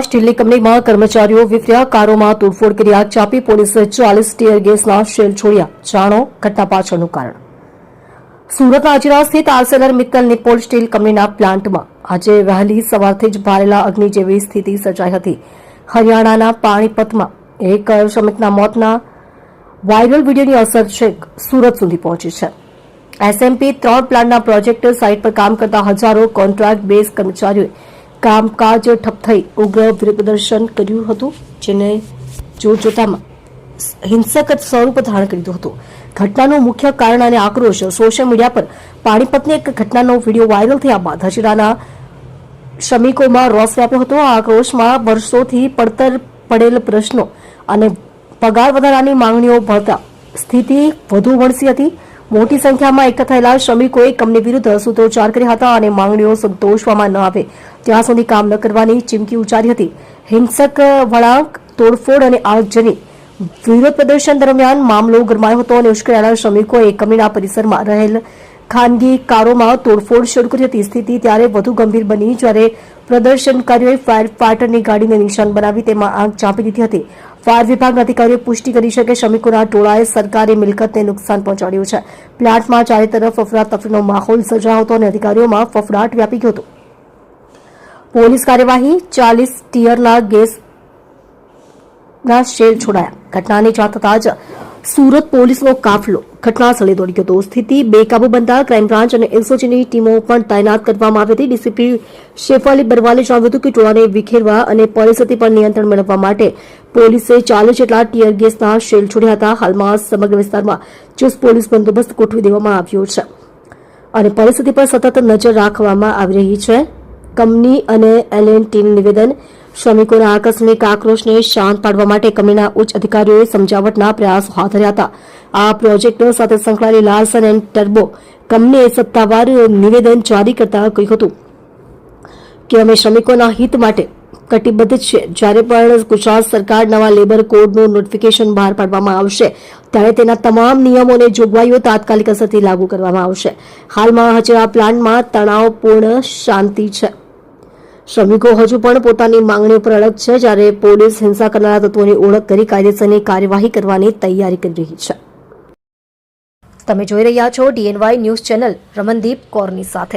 સ્ટીલની કંપનીમાં કર્મચારીઓ વિફર્યા, કારોમાં તોડફોડ કરી આગ ચાપી, પોલીસે 40 ટીયર ગેસના શેલ છોડ્યા. જાણો ઘટના પાછળનું કારણ. સુરતના અજીરા સ્થિત આર્સેલર મિત્તલ નિપ્પોલ સ્ટીલ કંપનીના પ્લાન્ટમાં આજે વહેલી સવારથી જ ભારેલા અગ્નિ જેવી સ્થિતિ સર્જાઈ હતી. હરિયાણાના પાણીપતમાં એક શ્રમિકના મોતના વાયરલ વિડીયોની અસર છેક સુરત સુધી પહોંચી છે. SMP 3 પ્લાન્ટના પ્રોજેક્ટ સાઇટ પર કામ કરતા હજારો કોન્ટ્રાક્ટ બેઝ કર્મચારીઓએ કામકાજ ઠપ થઈ ઉગ્ર વિરોધ પ્રદર્શન કર્યું હતું, જેને જોતજોતામાં હિંસક સ્વરૂપ ધારણ કર્યું હતું. ઘટનાનું મુખ્ય કારણ અને આક્રોશ. સોશિયલ મીડિયા પર પાણીપતની એક ઘટનાનો વિડીયો વાયરલ થયા બાદ હજીરાના શ્રમિકોમાં રોષ વ્યાપ્યો હતો. આ આક્રોશમાં વર્ષોથી પડતર પડેલ પ્રશ્નો અને પગાર વધારાની માંગણીઓ ભળતા સ્થિતિ વધુ વણસી હતી. મોટી સંખ્યામાં એકઠા થયેલા શ્રમિકોએ કંપની વિરુદ્ધ સૂત્રોચ્ચાર કર્યા હતા અને માંગણીઓ સંતોષવામાં ન આવે ત્યાં સુધી કામ ન કરવાની ચીમકી ઉચ્ચારી હતી. હિંસક વળાંક, તોડફોડ અને આગજની વિરોધ પ્રદર્શન દરમિયાન મામલો ગરમાયો હતો અને ઉશ્કેરાયેલા શ્રમિકોએ કંપનીના પરિસરમાં રહેલ ખાનગી કારોમાં તોડફોડ શરૂ કરી હતી. સ્થિતિ ત્યારે વધુ ગંભીર બની જ્યારે પ્રદર્શનકારીઓએ ફાયર ફાઇટરની ગાડીને નિશાન બનાવી તેમાં આગ ચાંપી દીધી હતી. ફાયર વિભાગના અધિકારીઓએ પુષ્ટિ કરી છે કે શ્રમિકોના ટોળાએ સરકારી મિલકતને નુકસાન પહોંચાડ્યું છે. પ્લાન્ટમાં ચારે તરફ અફરાતફરીનો માહોલ સર્જાયો હતો અને અધિકારીઓમાં ફફડાટ વ્યાપી ગયો હતો. પોલીસ કાર્યવાહી, 40 ટીયરના ગેસના શેલ છોડાયા. ઘટનાની જાણ થતાં જ સુરત પોલીસનો કાફલો ઘટનાસ્થળે દોડી ગયો હતો. સ્થિતિ બેકાબુ બનતા ક્રાઇમ બ્રાન્ચ અને એસઓજીની ટીમો પણ તૈનાત કરવામાં આવી હતી. ડીસીપી શેફાલી બરવાલે જણાવ્યું હતું કે ટોળાને વિખેરવા અને પરિસ્થિતિ પર નિયંત્રણ મેળવવા માટે પોલીસે 40 જેટલા ટીયર ગેસના શેલ છોડ્યા હતા. હાલમાં સમગ્ર વિસ્તારમાં ચુસ્ત પોલીસ બંદોબસ્ત ગોઠવી દેવામાં આવ્યો છે અને પરિસ્થિતિ પર સતત નજર રાખવામાં આવી રહી છે. કંપની અને L&Tનું નિવેદન. શ્રમિકોના આકસ્મિક આક્રોશને શાંત પાડવા માટે કંપનીના ઉચ્ચ અધિકારીઓએ સમજાવટના પ્રયાસો હાથ ધર્યા હતા. આ પ્રોજેક્ટ સાથે સંકળાયેલી લાર્સન એન્ડ ટર્બો કંપનીએ સત્તાવાર નિવેદન જારી કરતા કહ્યું હતું કે અમે શ્રમિકોના હિત માટે કટિબદ્ધ છે. જ્યારે પણ ગુજરાત સરકાર નવા લેબર કોડનું નોટિફિકેશન બહાર પાડવામાં આવશે ત્યારે તેના તમામ નિયમો અને જોગવાઈઓ તાત્કાલિક અસરથી લાગુ કરવામાં આવશે. હાલમાં હજીરા પ્લાન્ટમાં તણાવપૂર્ણ શાંતિ છે. શ્રમિકો હજુ પણ પોતાની માંગણીઓ પર અડગ છે, જ્યારે પોલીસ હિંસા કરનારા તત્વોની ઓળખ કરી કાયદેસરની કાર્યવાહી કરવાની તૈયારી કરી રહી છે. તમે જોઈ રહ્યા છો DNY ન્યૂઝ ચેનલ રમનદીપ કૌરની સાથે.